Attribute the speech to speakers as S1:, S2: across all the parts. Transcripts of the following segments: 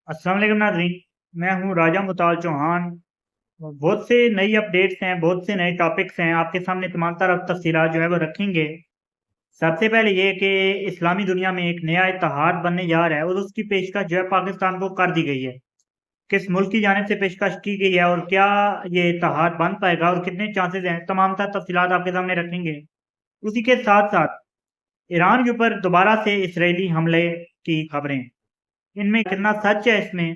S1: अस्सलाम वालेकुम नाज़रीन। मैं हूँ राजा मुताल चौहान। बहुत से नई अपडेट्स हैं, बहुत से नए टॉपिक्स हैं, आपके सामने तमाम तरह तफ़सीलात जो है वो रखेंगे। सबसे पहले ये कि इस्लामी दुनिया में एक नया इत्तेहाद बनने जा रहा है और उसकी पेशकश जो है पाकिस्तान को कर दी गई है। किस मुल्क की जानिब से पेशकश की गई है और क्या ये इत्तेहाद बन पाएगा और कितने चांसेस हैं, तमाम तरह तफ़सीलात आपके सामने रखेंगे। उसी के साथ-साथ ईरान के ऊपर दोबारा से इज़राइली हमले की खबरें, इनमें कितना सच है इसमें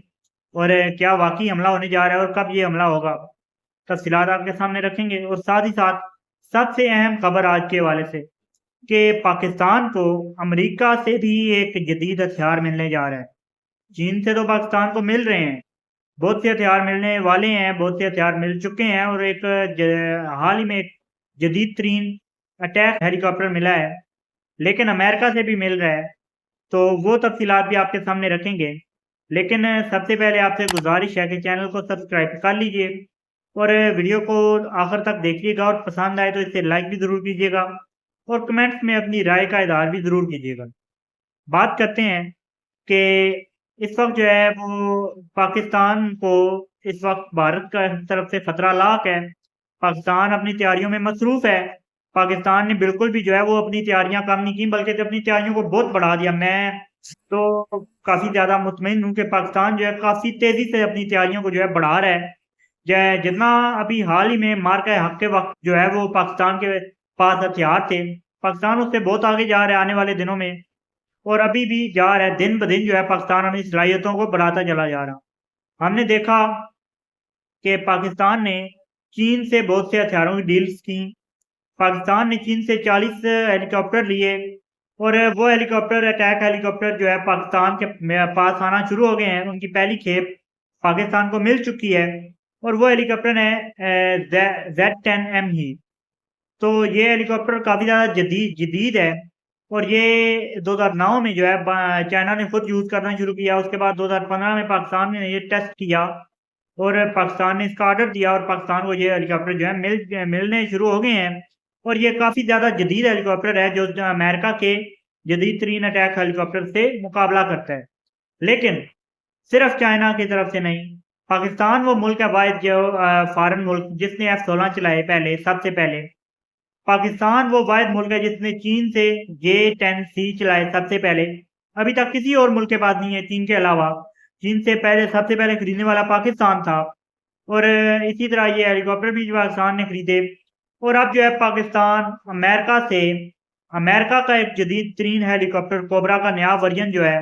S1: और क्या वाक़ई हमला होने जा रहा है और कब ये हमला होगा? तफ़सीलात आपके सामने रखेंगे और साथ ही साथ सबसे अहम खबर आज के हवाले से कि पाकिस्तान को अमेरिका से भी एक जदीद हथियार मिलने जा रहा है। चीन से तो पाकिस्तान को मिल रहे हैं, बहुत से हथियार मिलने वाले हैं, बहुत से हथियार मिल चुके हैं और एक हाल ही में एक जदीद तरीन अटैक हेलीकॉप्टर मिला है, लेकिन अमेरिका से भी मिल रहा है। तो वो तफ़सीलात भी आपके सामने रखेंगे। लेकिन सबसे पहले आपसे गुज़ारिश है कि चैनल को सब्सक्राइब कर लीजिए और वीडियो को आखिर तक देखिएगा और पसंद आए तो इसे लाइक भी ज़रूर कीजिएगा और कमेंट्स में अपनी राय का इज़हार भी ज़रूर कीजिएगा। बात करते हैं कि इस वक़्त जो है वो पाकिस्तान को इस वक़्त भारत का तरफ से खतरा लाक है। पाकिस्तान अपनी तैयारियों में मसरूफ़ है। पाकिस्तान ने बिल्कुल भी जो है वो अपनी तैयारियाँ कम नहीं की बल्कि अपनी तैयारियों को बहुत बढ़ा दिया। मैं तो काफ़ी ज़्यादा मुतमिन हूँ कि पाकिस्तान जो है काफ़ी तेज़ी से अपनी तैयारियों को जो है बढ़ा रहा है। जितना अभी हाल ही में मार्का हक़ के वक़्त जो है वो पाकिस्तान के पास हथियार थे, पाकिस्तान उससे बहुत आगे जा रहा है आने वाले दिनों में। और अभी भी जा रहा है, दिन-ब-दिन जो है पाकिस्तान अपनी सलाहियतों को बढ़ाता चला जा रहा। हमने देखा कि पाकिस्तान ने चीन से बहुत से हथियारों की डील्स की। पाकिस्तान ने चीन से 40 हेलीकॉप्टर लिए और वो हेलीकॉप्टर अटैक हेलीकॉप्टर जो है पाकिस्तान के पास आना शुरू हो गए हैं। उनकी पहली खेप पाकिस्तान को मिल चुकी है और वो हेलीकॉप्टर है Z10M ही। तो ये हेलीकॉप्टर काफ़ी ज़्यादा जदीद है और ये 2009 में जो है चाइना ने खुद यूज़ करना शुरू किया। उसके बाद 2015 में पाकिस्तान ने ये टेस्ट किया और पाकिस्तान ने इसका ऑर्डर दिया और पाकिस्तान को ये हेलीकॉप्टर जो है मिलने शुरू हो गए हैं और ये काफ़ी ज़्यादा जदीद हेलीकॉप्टर है जो अमेरिका के जदीद तरीन अटैक हेलीकॉप्टर से मुकाबला करता है। लेकिन सिर्फ चाइना की तरफ से नहीं, पाकिस्तान वो मुल्क है वाहिद जो फ़ॉरेन मुल्क जिसने F-16 चलाए पहले सबसे पहले। पाकिस्तान वो वाहिद मुल्क है जिसने चीन से J-10C चलाए सबसे पहले। अभी तक किसी और मुल्क के पास नहीं है चीन के अलावा। चीन से पहले सबसे पहले खरीदने वाला पाकिस्तान था और इसी तरह ये हेलीकॉप्टर भी पाकिस्तान ने खरीदे और अब जो है पाकिस्तान अमेरिका का एक जदीद तरीन हेलीकॉप्टर कोबरा का नया वर्जन जो है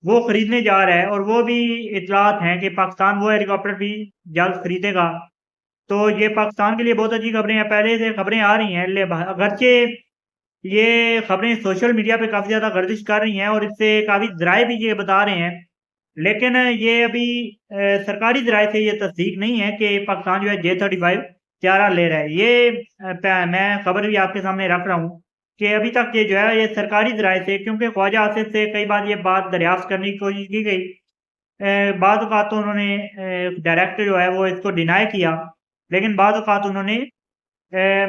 S1: वो खरीदने जा रहा है और वो भी इतलात हैं कि पाकिस्तान वो हेलीकॉप्टर भी जल्द खरीदेगा। तो ये पाकिस्तान के लिए बहुत अच्छी खबरें हैं, पहले से खबरें आ रही हैं अगरचे ये खबरें सोशल मीडिया पे काफ़ी ज़्यादा गर्दिश कर रही हैं और इससे काफ़ी ज़राए भी ये बता रहे हैं। लेकिन ये अभी सरकारी ज़राए से ये तस्दीक नहीं है कि पाकिस्तान जो है J-35 तैयारा ले रहा है। ये मैं खबर भी आपके सामने रख रहा हूँ कि अभी तक ये जो है ये सरकारी ज़राए से क्योंकि ख्वाजा आसिफ से कई बार ये बात दरियाफ़्त करने की कोशिश की गई। बाद औक़ात तो उन्होंने डायरेक्ट जो है वो इसको डिनाई किया, लेकिन बाद औक़ात उन्होंने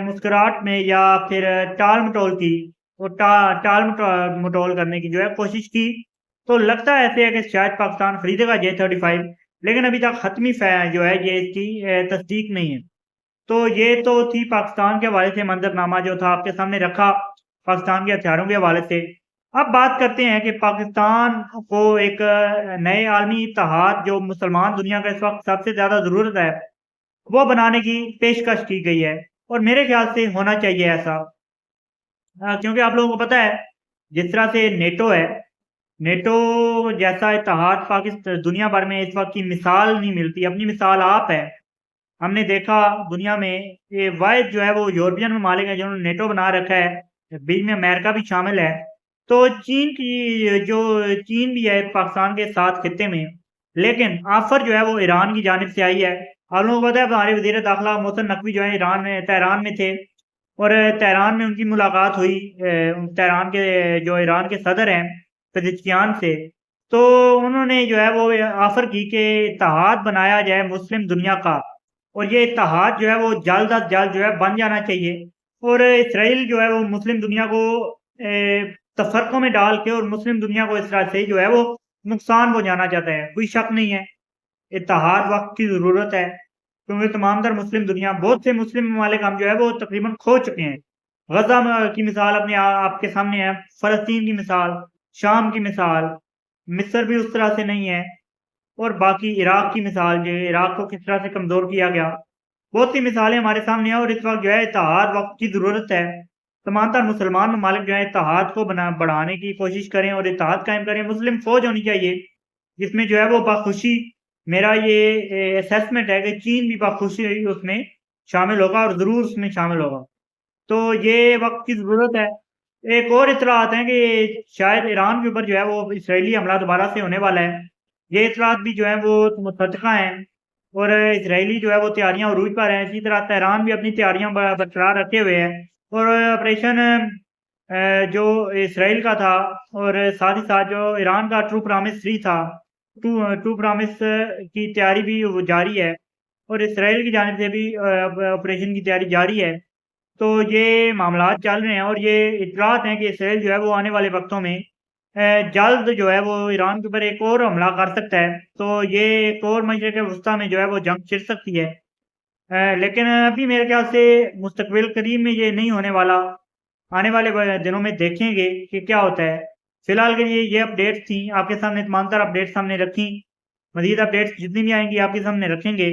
S1: मुस्कुराहट में या फिर टाल-मटोल की वो टाल-मटोल करने की जो है कोशिश की। तो लगता ऐसे है कि शायद पाकिस्तान खरीदेगा J-35 लेकिन अभी तक हतमी जो है ये इसकी तस्दीक नहीं है। तो ये तो थी पाकिस्तान के हवाले से मंज़रनामा जो था आपके सामने रखा, पाकिस्तान के हथियारों के हवाले से। अब बात करते हैं कि पाकिस्तान को एक नए आलमी इत्तेहाद जो मुसलमान दुनिया का इस वक़्त सबसे ज़्यादा ज़रूरत है, वो बनाने की पेशकश की गई है और मेरे ख़्याल से होना चाहिए ऐसा। क्योंकि आप लोगों को पता है, जिस तरह से नेटो है, नेटो जैसा इत्तेहाद दुनिया भर में इस वक़्त की मिसाल नहीं मिलती, अपनी मिसाल आप है। हमने देखा दुनिया में ये वाहिद जो है वो यूरोपियन ममालिक है जिन्होंने नेटो बना रखा है, बीच में अमेरिका भी शामिल है। तो चीन भी है पाकिस्तान के साथ खित्ते में, लेकिन ऑफ़र जो है वो ईरान की जानिब से आई है। आप लोगों को पता है हमारे वज़ीर दाखिला मोहसिन नकवी जो है तेहरान में थे और तेहरान में उनकी मुलाकात हुई तेहरान के जो ईरान के सदर हैं पेज़ेश्कियान से। तो उन्होंने जो है वो ऑफ़र की कि इत्तेहाद बनाया जाए मुस्लिम दुनिया का और ये इत्तेहाद जो है वो जल्द अज़ जल्द जो है बन जाना चाहिए और इसराइल जो है वो मुस्लिम दुनिया को तफ़र्क़ों में डाल के और मुस्लिम दुनिया को इस तरह से जो है वो नुकसान पहुंचाना चाहता है। कोई शक नहीं है, इत्तेहाद वक्त की ज़रूरत है, क्योंकि तमाम तर मुस्लिम दुनिया, बहुत से मुस्लिम ममालिक हम जो है वो तकरीबन खो चुके हैं। गज़ा की मिसाल अपने आपके सामने है, फ़लस्तीन की मिसाल, शाम की मिसाल, मिस्र भी उस तरह से नहीं है, और बाकी इराक की मिसाल जो है, इराक को किस तरह से कमज़ोर किया गया। बहुत सी मिसालें हमारे सामने हैं, और इस वक़्त जो है इत्तेहाद वक़्त की ज़रूरत है। तमाम तर मुसलमान ममालिक जो है इत्तेहाद को बढ़ाने की कोशिश करें और इत्तेहाद कायम करें। मुस्लिम फ़ौज होनी चाहिए, जिसमें जो है वो बाखुशी, मेरा ये असेसमेंट है कि चीन भी बाखुशी उसमें शामिल होगा और ज़रूर उसमें शामिल होगा। तो ये वक़्त की ज़रूरत है। एक और इत्तलात हैं कि शायद ईरान के ऊपर जो है वो इसराइली हमला दोबारा से होने वाला है। ये इत्तलात भी जो हैं वो मुत्तफ़िक़ा हैं, और इसराइली जो है वो तैयारियाँ अरूज पर हैं। इसी तरह तेहरान भी अपनी तैयारियाँ बरकरार रखे हुए है, और ऑपरेशन जो इसराइल का था, और साथ ही साथ जो ईरान का ट्रू प्रॉमिस 3 था, ट्रू प्रॉमिस की तैयारी भी वो जारी है, और इसराइल की जानिब से भी ऑपरेशन की तैयारी जारी है। तो ये मामलात चल रहे हैं, और ये इत्तलात हैं कि इसराइल जो है वो आने वाले वक़्तों में जल्द जो है वो ईरान के ऊपर एक और हमला कर सकता है। तो ये एक और मशरिक़ वुस्ता में जो है वो जंग छिड़ सकती है। लेकिन अभी मेरे ख्याल से मुस्तक़बिल करीब में ये नहीं होने वाला। आने वाले दिनों में देखेंगे कि क्या होता है। फ़िलहाल के लिए ये अपडेट्स थी, आपके सामने तमाम तर अपडेट्स हमने रखी। मज़ीद अपडेट्स जितनी भी आएँगी आपके सामने रखेंगे।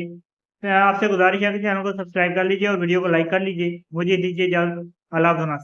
S1: आपसे गुज़ारिश है कि चैनल को सब्सक्राइब कर लीजिए और वीडियो को लाइक कर लीजिए। मुझे दीजिए इजाज़त। अल्लाह हाफ़िज़।